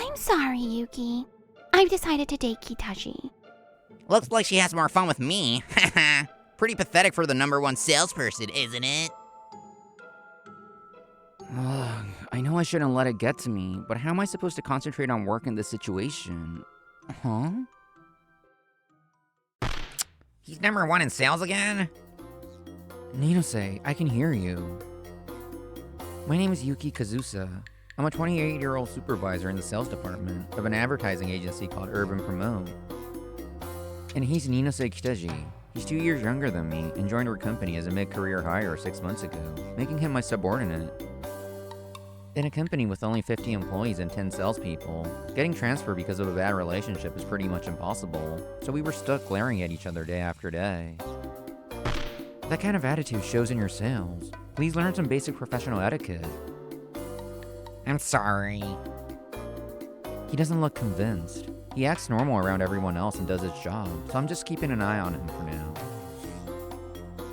I'm sorry, Yuki. I've decided to date Kitaji. Looks like she has more fun with me. Haha. Pretty pathetic for the #1 salesperson, isn't it? Ugh, I know I shouldn't let it get to me, but how am I supposed to concentrate on work in this situation? Huh? He's #1 in sales again? Ninose, I can hear you. My name is Yuki Kazusa. I'm a 28-year-old supervisor in the sales department of an advertising agency called Urban Promote. And he's Ninose Kitaji. He's 2 years younger than me and joined our company as a mid-career hire 6 months ago, making him my subordinate. In a company with only 50 employees and 10 salespeople, getting transferred because of a bad relationship is pretty much impossible, so we were stuck glaring at each other day after day. That kind of attitude shows in your sales. Please learn some basic professional etiquette. I'm sorry. He doesn't look convinced. He acts normal around everyone else and does his job, so I'm just keeping an eye on him for now.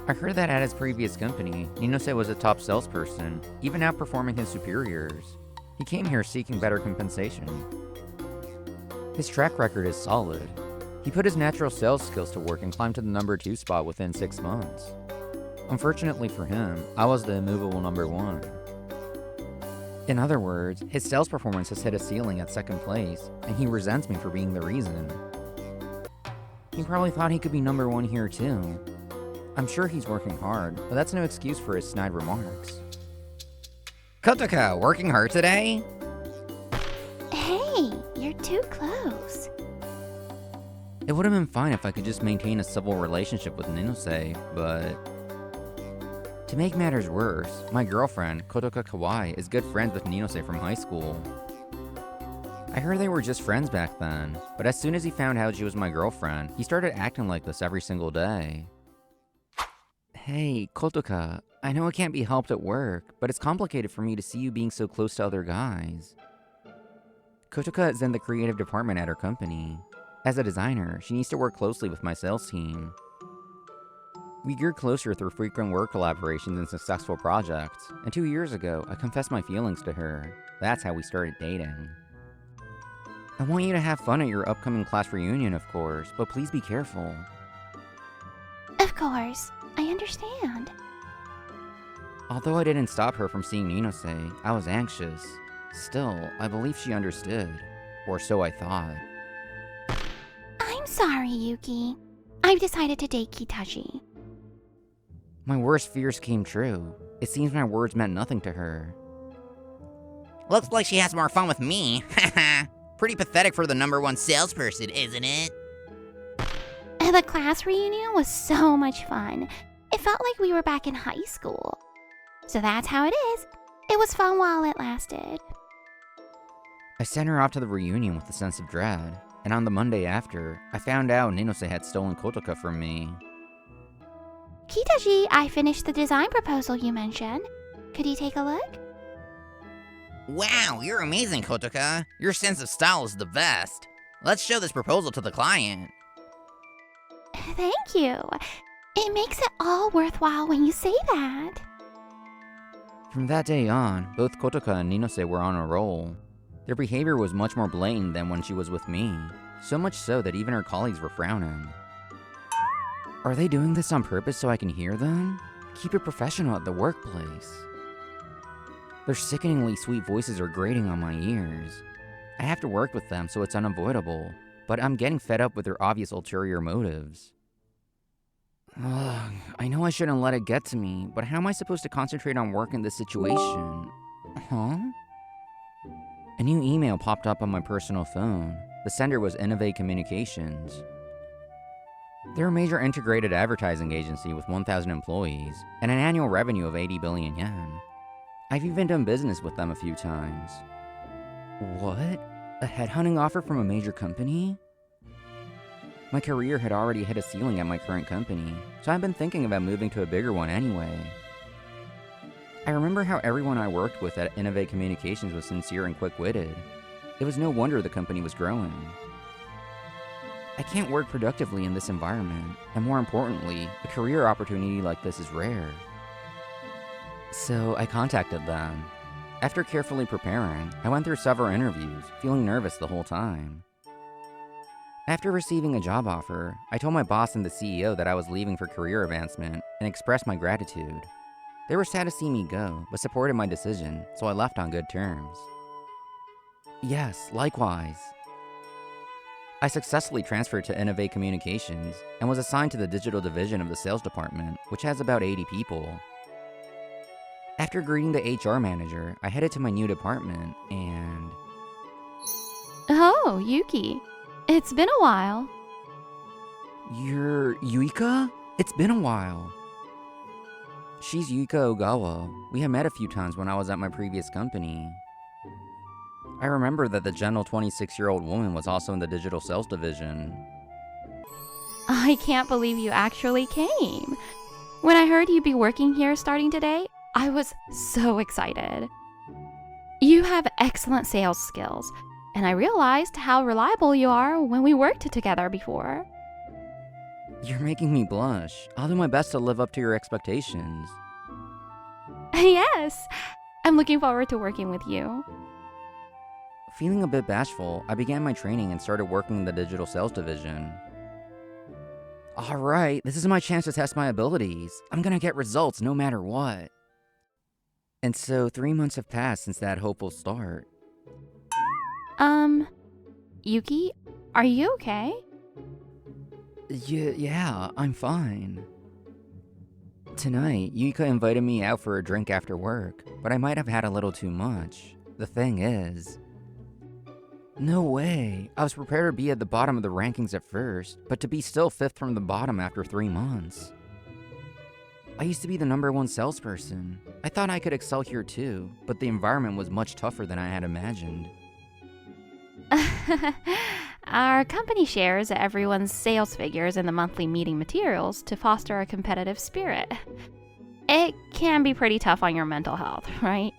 I heard that at his previous company, Ninose was a top salesperson, even outperforming his superiors. He came here seeking better compensation. His track record is solid. He put his natural sales skills to work and climbed to the #2 spot within 6 months. Unfortunately for him, I was the immovable #1. In other words, his sales performance has hit a ceiling at 2nd place, and he resents me for being the reason. He probably thought he could be #1 here too. I'm sure he's working hard, but that's no excuse for his snide remarks. Kotaka, working hard today? Hey, you're too close. It would have been fine if I could just maintain a civil relationship with Ninose, but... To make matters worse, my girlfriend, Kotoka Kawai, is good friends with Ninose from high school. I heard they were just friends back then, but as soon as he found out she was my girlfriend, he started acting like this every single day. Hey, Kotoka, I know it can't be helped at work, but it's complicated for me to see you being so close to other guys. Kotoka is in the creative department at her company. As a designer, she needs to work closely with my sales team. We grew closer through frequent work collaborations and successful projects, and 2 years ago, I confessed my feelings to her. That's how we started dating. I want you to have fun at your upcoming class reunion, of course, but please be careful. Of course, I understand. Although I didn't stop her from seeing Ninose, I was anxious. Still, I believe she understood. Or so I thought. I'm sorry, Yuki. I've decided to date Kitaji. My worst fears came true. It seems my words meant nothing to her. Looks like she has more fun with me. Haha. Pretty pathetic for the #1 salesperson, isn't it? The class reunion was so much fun. It felt like we were back in high school. So that's how it is. It was fun while it lasted. I sent her off to the reunion with a sense of dread, and on the Monday after, I found out Ninose had stolen Kotoka from me. Kitaji, I finished the design proposal you mentioned. Could you take a look? Wow, you're amazing, Kotoka. Your sense of style is the best. Let's show this proposal to the client. Thank you. It makes it all worthwhile when you say that. From that day on, both Kotoka and Ninose were on a roll. Their behavior was much more blatant than when she was with me, so much so that even her colleagues were frowning. Are they doing this on purpose so I can hear them? Keep it professional at the workplace. Their sickeningly sweet voices are grating on my ears. I have to work with them, so it's unavoidable, but I'm getting fed up with their obvious ulterior motives. Ugh, I know I shouldn't let it get to me, but how am I supposed to concentrate on work in this situation? Huh? A new email popped up on my personal phone. The sender was Innovate Communications. They're a major integrated advertising agency with 1,000 employees and an annual revenue of 80 billion yen. I've even done business with them a few times. What? A headhunting offer from a major company? My career had already hit a ceiling at my current company, so I've been thinking about moving to a bigger one anyway. I remember how everyone I worked with at Innovate Communications was sincere and quick-witted. It was no wonder the company was growing. I can't work productively in this environment, and more importantly, a career opportunity like this is rare. So I contacted them. After carefully preparing, I went through several interviews, feeling nervous the whole time. After receiving a job offer, I told my boss and the CEO that I was leaving for career advancement and expressed my gratitude. They were sad to see me go, but supported my decision, so I left on good terms. Yes, likewise. I successfully transferred to Innovate Communications and was assigned to the digital division of the sales department, which has about 80 people. After greeting the HR manager, I headed to my new department and... Oh, Yuki. It's been a while. You're Yuika? It's been a while. She's Yuika Ogawa. We had met a few times when I was at my previous company. I remember that the gentle 26-year-old woman was also in the digital sales division. I can't believe you actually came. When I heard you'd be working here starting today, I was so excited. You have excellent sales skills, and I realized how reliable you are when we worked together before. You're making me blush. I'll do my best to live up to your expectations. Yes, I'm looking forward to working with you. Feeling a bit bashful, I began my training and started working in the digital sales division. Alright, this is my chance to test my abilities. I'm gonna get results no matter what. And so 3 months have passed since that hopeful start. Yuki, are you okay? Yeah, I'm fine. Tonight, Yuika invited me out for a drink after work, but I might have had a little too much. The thing is... No way! I was prepared to be at the bottom of the rankings at first, but to be still 5th from the bottom after 3 months. I used to be the #1 salesperson. I thought I could excel here too, but the environment was much tougher than I had imagined. Our company shares everyone's sales figures in the monthly meeting materials to foster a competitive spirit. It can be pretty tough on your mental health, right?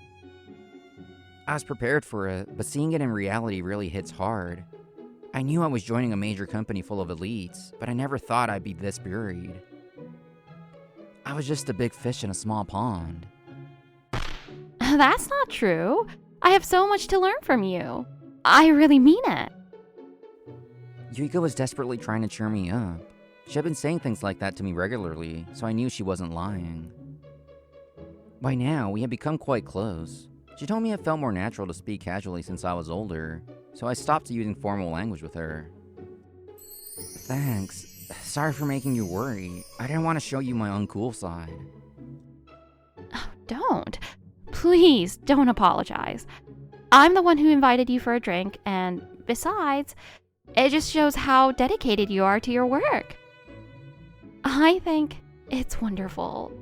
I was prepared for it, but seeing it in reality really hits hard. I knew I was joining a major company full of elites, but I never thought I'd be this buried. I was just a big fish in a small pond. That's not true. I have so much to learn from you. I really mean it. Yuika was desperately trying to cheer me up. She had been saying things like that to me regularly, so I knew she wasn't lying. By now, we had become quite close. She told me it felt more natural to speak casually since I was older, so I stopped using formal language with her. Thanks. Sorry for making you worry. I didn't want to show you my uncool side. Oh, don't. Please, don't apologize. I'm the one who invited you for a drink, and besides, it just shows how dedicated you are to your work. I think it's wonderful.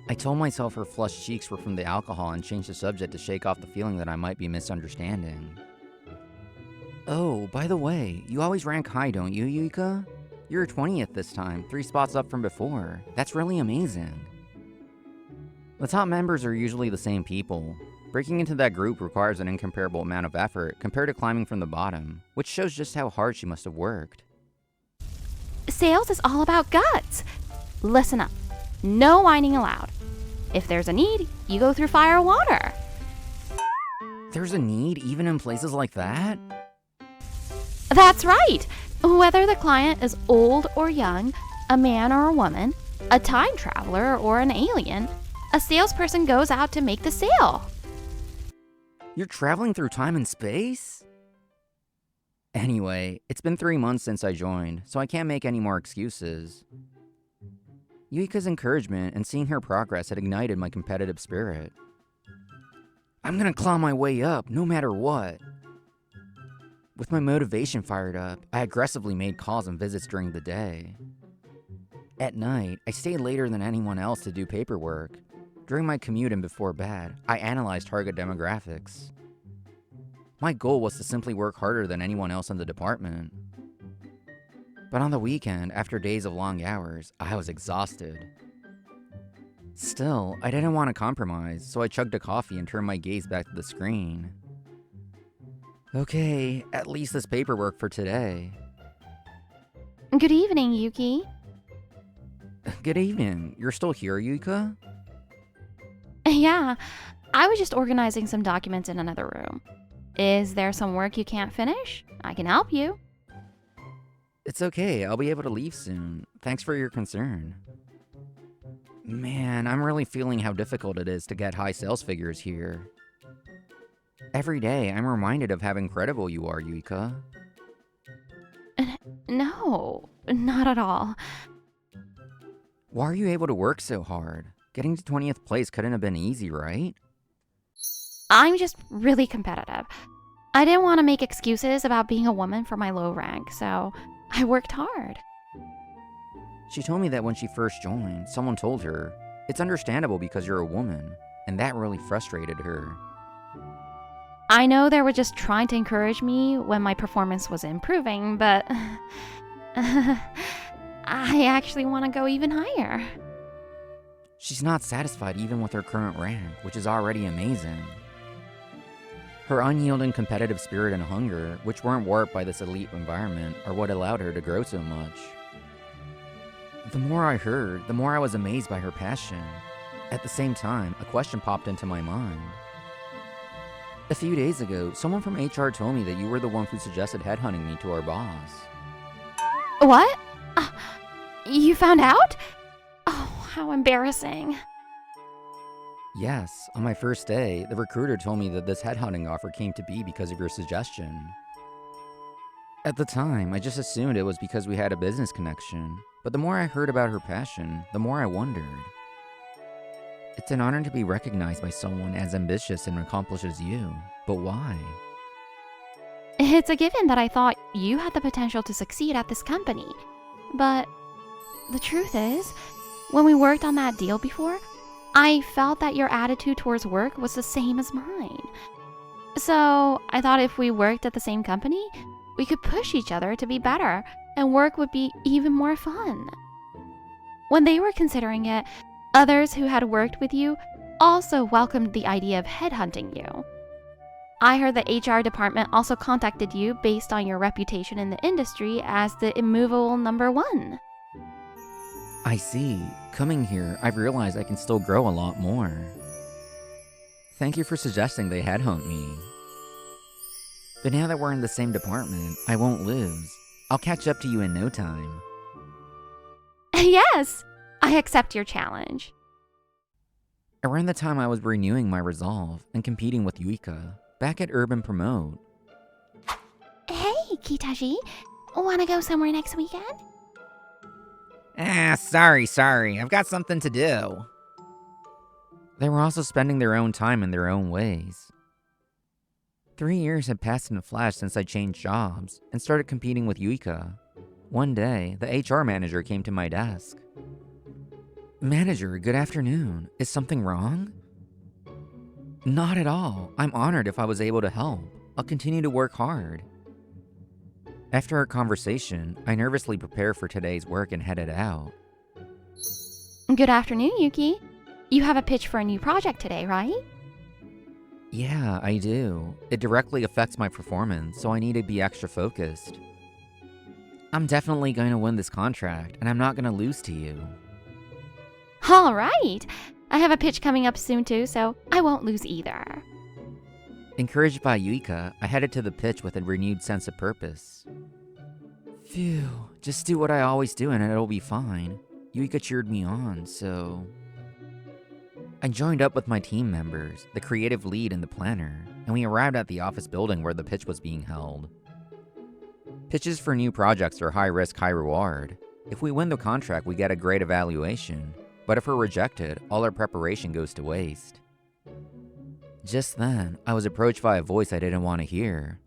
I told myself her flushed cheeks were from the alcohol and changed the subject to shake off the feeling that I might be misunderstanding. Oh, by the way, you always rank high, don't you, Yuika? You're 20th this time, 3 spots up from before. That's really amazing. The top members are usually the same people. Breaking into that group requires an incomparable amount of effort compared to climbing from the bottom, which shows just how hard she must have worked. Sales is all about guts. Listen up. No whining allowed. If there's a need, you go through fire and water. There's a need even in places like that? That's right. Whether the client is old or young, a man or a woman, a time traveler or an alien, a salesperson goes out to make the sale. You're traveling through time and space? Anyway, it's been 3 months since I joined, so I can't make any more excuses. Yuika's encouragement and seeing her progress had ignited my competitive spirit. I'm gonna claw my way up, no matter what. With my motivation fired up, I aggressively made calls and visits during the day. At night, I stayed later than anyone else to do paperwork. During my commute and before bed, I analyzed target demographics. My goal was to simply work harder than anyone else in the department. But on the weekend, after days of long hours, I was exhausted. Still, I didn't want to compromise, so I chugged a coffee and turned my gaze back to the screen. Okay, at least this paperwork for today. Good evening, Yuki. Good evening. You're still here, Yuika? Yeah, I was just organizing some documents in another room. Is there some work you can't finish? I can help you. It's okay, I'll be able to leave soon. Thanks for your concern. Man, I'm really feeling how difficult it is to get high sales figures here. Every day, I'm reminded of how incredible you are, Yuika. No, not at all. Why are you able to work so hard? Getting to 20th place couldn't have been easy, right? I'm just really competitive. I didn't want to make excuses about being a woman for my low rank, so I worked hard. She told me that when she first joined, someone told her, "It's understandable because you're a woman," and that really frustrated her. I know they were just trying to encourage me when my performance was improving, but I actually want to go even higher. She's not satisfied even with her current rank, which is already amazing. Her unyielding competitive spirit and hunger, which weren't warped by this elite environment, are what allowed her to grow so much. The more I heard, the more I was amazed by her passion. At the same time, a question popped into my mind. A few days ago, someone from HR told me that you were the one who suggested headhunting me to our boss. What? You found out? Oh, how embarrassing. Yes, on my first day, the recruiter told me that this headhunting offer came to be because of your suggestion. At the time, I just assumed it was because we had a business connection, but the more I heard about her passion, the more I wondered. It's an honor to be recognized by someone as ambitious and accomplished as you, but why? It's a given that I thought you had the potential to succeed at this company. But the truth is, when we worked on that deal before, I felt that your attitude towards work was the same as mine. So I thought if we worked at the same company, we could push each other to be better, and work would be even more fun. When they were considering it, others who had worked with you also welcomed the idea of headhunting you. I heard the HR department also contacted you based on your reputation in the industry as the immovable number one. I see. Coming here, I've realized I can still grow a lot more. Thank you for suggesting they headhunt me. But now that we're in the same department, I won't lose. I'll catch up to you in no time. Yes, I accept your challenge. Around the time I was renewing my resolve and competing with Yuika, back at Urban Promote. Hey, Kitaji, wanna go somewhere next weekend? Sorry. I've got something to do. They were also spending their own time in their own ways. 3 years had passed in a flash since I changed jobs and started competing with Yuika. One day, the HR manager came to my desk. "Manager, good afternoon. Is something wrong?" "Not at all. I'm honored if I was able to help. I'll continue to work hard." After our conversation, I nervously prepared for today's work and headed out. Good afternoon, Yuki. You have a pitch for a new project today, right? Yeah, I do. It directly affects my performance, so I need to be extra focused. I'm definitely going to win this contract, and I'm not going to lose to you. All right. I have a pitch coming up soon too, so I won't lose either. Encouraged by Yuika, I headed to the pitch with a renewed sense of purpose. Phew, just do what I always do and it'll be fine. Yuika cheered me on, so... I joined up with my team members, the creative lead and the planner, and we arrived at the office building where the pitch was being held. Pitches for new projects are high risk, high reward. If we win the contract, we get a great evaluation, but if we're rejected, all our preparation goes to waste. Just then, I was approached by a voice I didn't want to hear.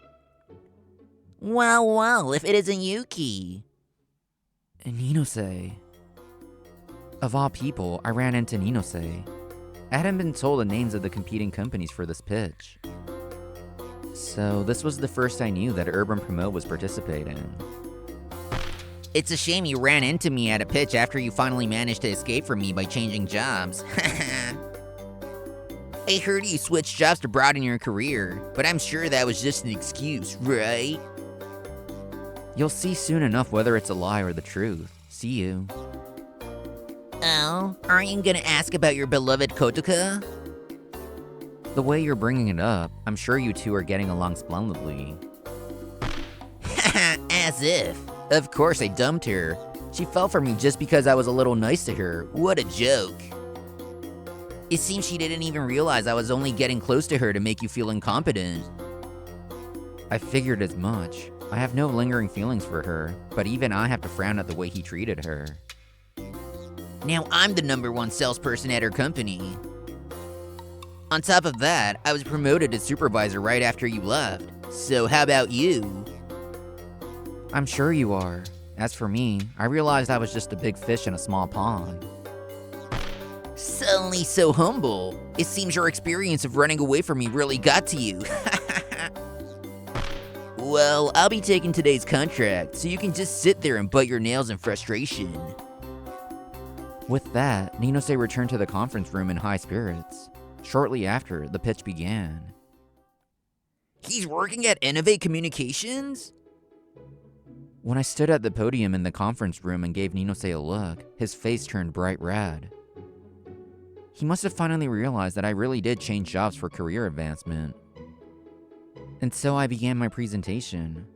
Well, if it isn't Yuki. Ninose. Of all people, I ran into Ninose. I hadn't been told the names of the competing companies for this pitch. So this was the first I knew that Urban Promote was participating. It's a shame you ran into me at a pitch after you finally managed to escape from me by changing jobs. I heard you switched jobs to broaden your career, but I'm sure that was just an excuse, right? You'll see soon enough whether it's a lie or the truth. See you. Oh, aren't you gonna ask about your beloved Kotoka? The way you're bringing it up, I'm sure you two are getting along splendidly. As if. Of course I dumped her. She fell for me just because I was a little nice to her. What a joke. It seems she didn't even realize I was only getting close to her to make you feel incompetent. I figured as much. I have no lingering feelings for her, but even I have to frown at the way he treated her. Now I'm the #1 salesperson at her company. On top of that, I was promoted to supervisor right after you left. So how about you? I'm sure you are. As for me, I realized I was just a big fish in a small pond. Suddenly so humble. It seems your experience of running away from me really got to you. Well, I'll be taking today's contract, so you can just sit there and bite your nails in frustration. With that, Ninose returned to the conference room in high spirits. Shortly after, the pitch began. He's working at Innovate Communications? When I stood at the podium in the conference room and gave Ninose a look, his face turned bright red. He must have finally realized that I really did change jobs for career advancement. And so I began my presentation.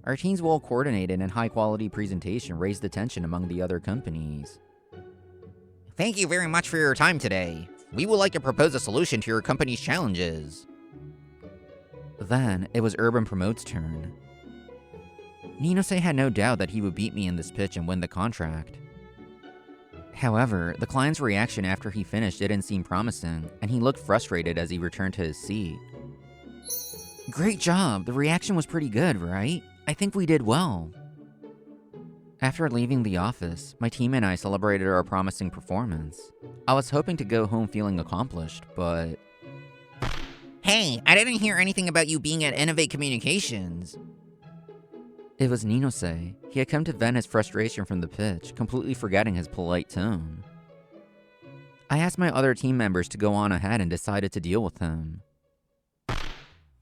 Our team's well-coordinated and high-quality presentation raised attention among the other companies. Thank you very much for your time today. We would like to propose a solution to your company's challenges. Then, it was Urban Promote's turn. Ninose had no doubt that he would beat me in this pitch and win the contract. However, the client's reaction after he finished didn't seem promising, and he looked frustrated as he returned to his seat. Great job, the reaction was pretty good, right? I think we did well. After leaving the office, my team and I celebrated our promising performance. I was hoping to go home feeling accomplished, but... Hey, I didn't hear anything about you being at Innovate Communications. It was Ninose. He had come to vent his frustration from the pitch, completely forgetting his polite tone. I asked my other team members to go on ahead and decided to deal with him.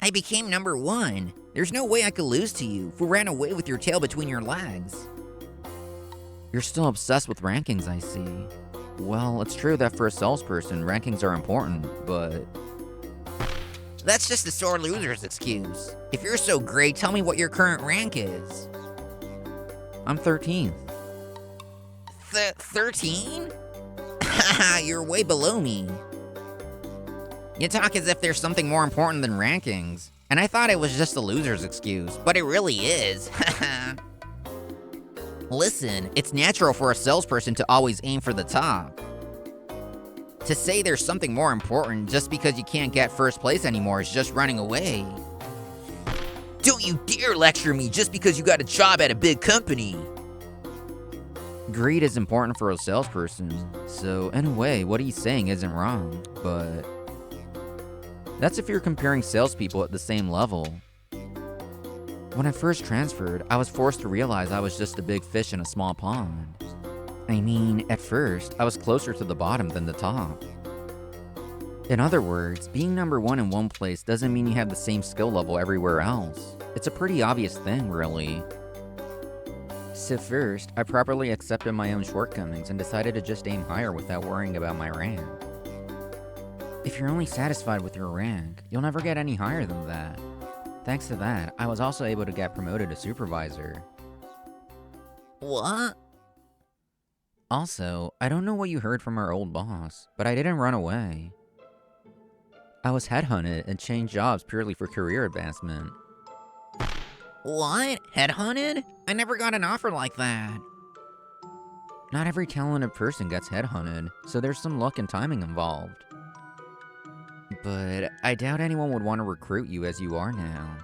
I became #1. There's no way I could lose to you, who ran away with your tail between your legs. You're still obsessed with rankings, I see. Well, it's true that for a salesperson, rankings are important, but... That's just a sore loser's excuse. If you're so great, tell me what your current rank is. I'm 13th. 13? Haha, you're way below me. You talk as if there's something more important than rankings. And I thought it was just a loser's excuse, but it really is. Listen, it's natural for a salesperson to always aim for the top. To say there's something more important just because you can't get first place anymore is just running away. Don't you dare lecture me just because you got a job at a big company. Greed is important for a salesperson, so in a way, what he's saying isn't wrong, but... That's if you're comparing salespeople at the same level. When I first transferred, I was forced to realize I was just a big fish in a small pond. I mean, at first, I was closer to the bottom than the top. In other words, being #1 in one place doesn't mean you have the same skill level everywhere else. It's a pretty obvious thing, really. So first, I properly accepted my own shortcomings and decided to just aim higher without worrying about my rank. If you're only satisfied with your rank, you'll never get any higher than that. Thanks to that, I was also able to get promoted to supervisor. What? Also, I don't know what you heard from our old boss, but I didn't run away. I was headhunted and changed jobs purely for career advancement. What? Headhunted? I never got an offer like that. Not every talented person gets headhunted, so there's some luck and timing involved. But I doubt anyone would want to recruit you as you are now.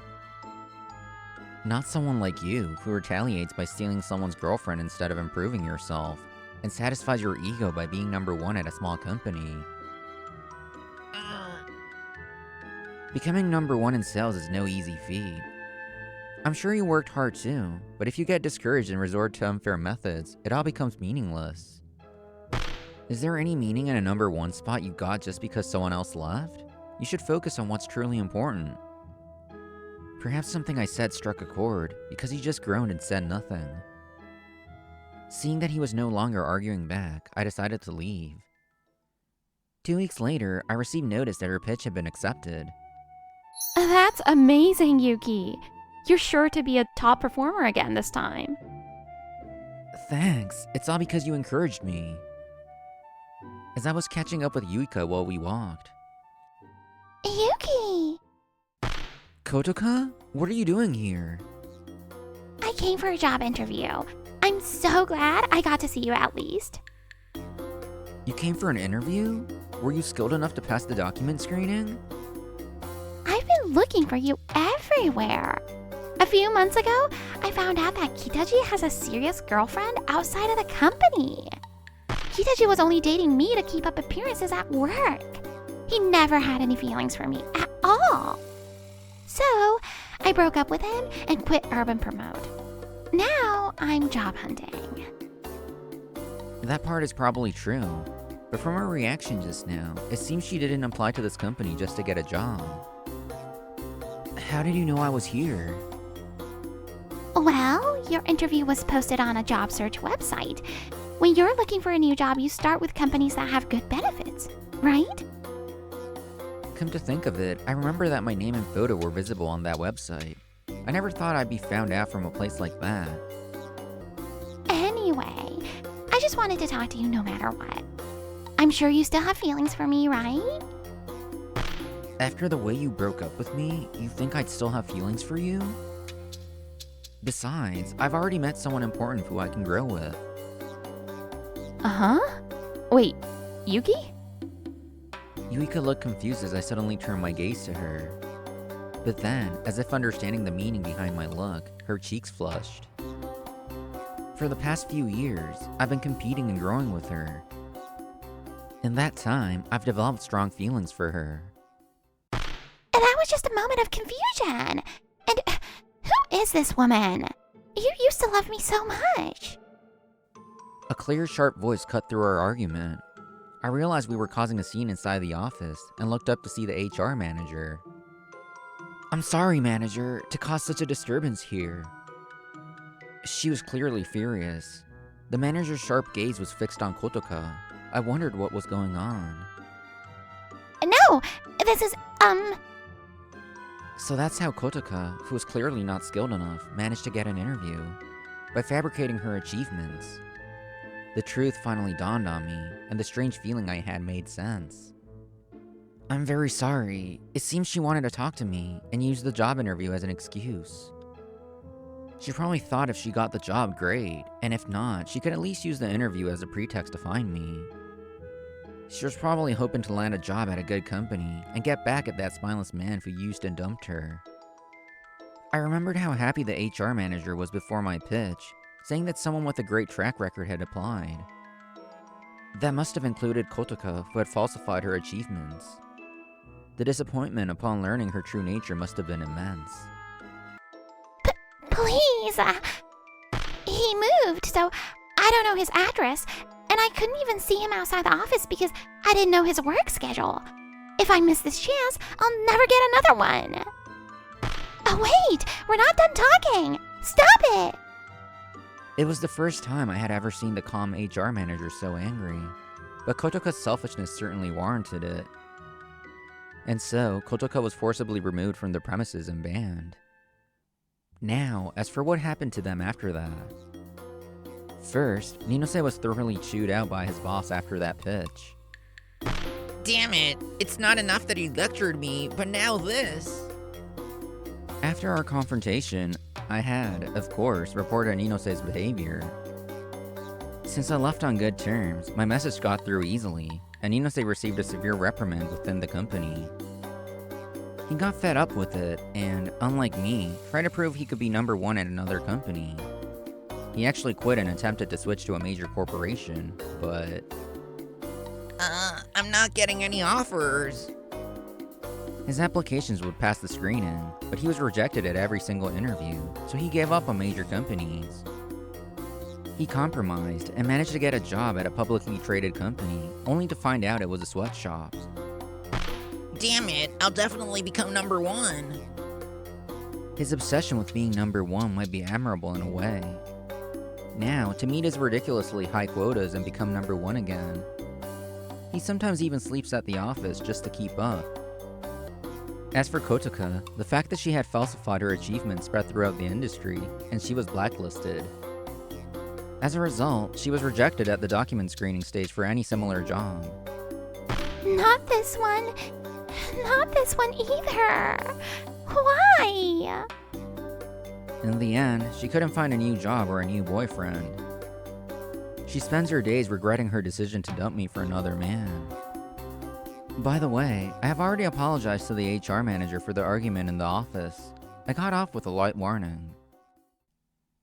Not someone like you, who retaliates by stealing someone's girlfriend instead of improving yourself, and satisfies your ego by being #1 at a small company. Becoming #1 in sales is no easy feat. I'm sure you worked hard too, but if you get discouraged and resort to unfair methods, it all becomes meaningless. Is there any meaning in a #1 spot you got just because someone else left? You should focus on what's truly important. Perhaps something I said struck a chord, because he just groaned and said nothing. Seeing that he was no longer arguing back, I decided to leave. 2 weeks later, I received notice that her pitch had been accepted. That's amazing, Yuki. You're sure to be a top performer again this time. Thanks. It's all because you encouraged me. As I was catching up with Yuika while we walked. Yuki! Kotoka? What are you doing here? I came for a job interview. I'm so glad I got to see you at least. You came for an interview? Were you skilled enough to pass the document screening? I've been looking for you everywhere. A few months ago, I found out that Kitaji has a serious girlfriend outside of the company. Kitaji was only dating me to keep up appearances at work. He never had any feelings for me at all. So, I broke up with him and quit Urban Promote. Now, I'm job hunting. That part is probably true. But from her reaction just now, it seems she didn't apply to this company just to get a job. How did you know I was here? Well, your interview was posted on a job search website. When you're looking for a new job, you start with companies that have good benefits, right? Come to think of it, I remember that my name and photo were visible on that website. I never thought I'd be found out from a place like that. Anyway, I just wanted to talk to you no matter what. I'm sure you still have feelings for me, right? After the way you broke up with me, you think I'd still have feelings for you? Besides, I've already met someone important who I can grow with. Uh-huh? Wait, Yuki? Yuika looked confused as I suddenly turned my gaze to her. But then, as if understanding the meaning behind my look, her cheeks flushed. For the past few years, I've been competing and growing with her. In that time, I've developed strong feelings for her. That was just a moment of confusion. And who is this woman? You used to love me so much. A clear, sharp voice cut through our argument. I realized we were causing a scene inside the office and looked up to see the HR manager. I'm sorry, manager, to cause such a disturbance here. She was clearly furious. The manager's sharp gaze was fixed on Kotoka. I wondered what was going on. No, this is, So that's how Kotoka, who was clearly not skilled enough, managed to get an interview. By fabricating her achievements. The truth finally dawned on me, and the strange feeling I had made sense. I'm very sorry. It seems she wanted to talk to me, and used the job interview as an excuse. She probably thought if she got the job, great, and if not, she could at least use the interview as a pretext to find me. She was probably hoping to land a job at a good company, and get back at that spineless man who used and dumped her. I remembered how happy the HR manager was before my pitch, saying that someone with a great track record had applied. That must have included Kotoka, who had falsified her achievements. The disappointment upon learning her true nature must have been immense. Please. He moved, so I don't know his address, and I couldn't even see him outside the office because I didn't know his work schedule. If I miss this chance, I'll never get another one. Oh wait, we're not done talking. Stop it. It was the first time I had ever seen the calm HR manager so angry, but Kotoka's selfishness certainly warranted it. And so, Kotoka was forcibly removed from the premises and banned. Now, as for what happened to them after that. First, Ninose was thoroughly chewed out by his boss after that pitch. Damn it, it's not enough that he lectured me, but now this. After our confrontation, I had, of course, reported Ninose's behavior. Since I left on good terms, my message got through easily, and Ninose received a severe reprimand within the company. He got fed up with it, and, unlike me, tried to prove he could be number one at another company. He actually quit and attempted to switch to a major corporation, but... I'm not getting any offers. His applications would pass the screening, but he was rejected at every single interview, so he gave up on major companies. He compromised and managed to get a job at a publicly traded company, only to find out it was a sweatshop. Damn it, I'll definitely become number one. His obsession with being number one might be admirable in a way. Now, to meet his ridiculously high quotas and become number one again. He sometimes even sleeps at the office just to keep up. As for Kotoka, the fact that she had falsified her achievements spread throughout the industry, and she was blacklisted. As a result, she was rejected at the document screening stage for any similar job. Not this one. Not this one either. Why? In the end, she couldn't find a new job or a new boyfriend. She spends her days regretting her decision to dump me for another man. By the way, I have already apologized to the HR manager for the argument in the office. I got off with a light warning.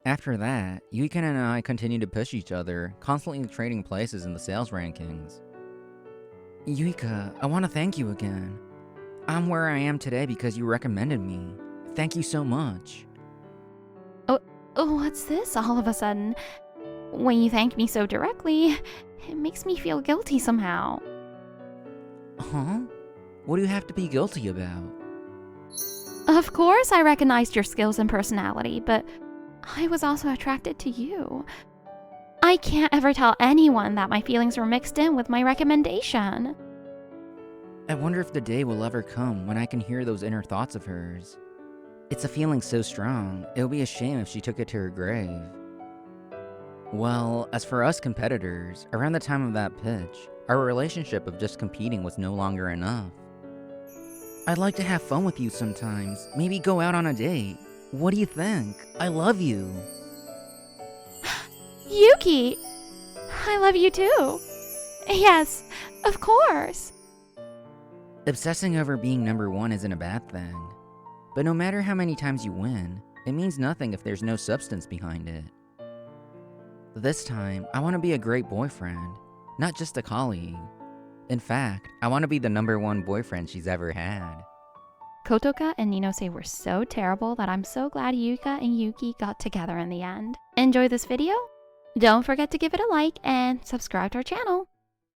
After that, Yuika and I continued to push each other, constantly trading places in the sales rankings. Yuika, I want to thank you again. I'm where I am today because you recommended me. Thank you so much. Oh, what's this all of a sudden? When you thank me so directly, it makes me feel guilty somehow. Huh? What do you have to be guilty about? Of course I recognized your skills and personality, but I was also attracted to you. I can't ever tell anyone that my feelings were mixed in with my recommendation. I wonder if the day will ever come when I can hear those inner thoughts of hers. It's a feeling so strong, it would be a shame if she took it to her grave. Well, as for us competitors, around the time of that pitch, our relationship of just competing was no longer enough. I'd like to have fun with you sometimes, maybe go out on a date. What do you think? I love you. Yuki! I love you too. Yes, of course. Obsessing over being number one isn't a bad thing. But no matter how many times you win, it means nothing if there's no substance behind it. This time, I want to be a great boyfriend, not just a colleague. In fact, I want to be the number one boyfriend she's ever had. Kotoka and Ninose were so terrible that I'm so glad Yuka and Yuki got together in the end. Enjoy this video? Don't forget to give it a like and subscribe to our channel.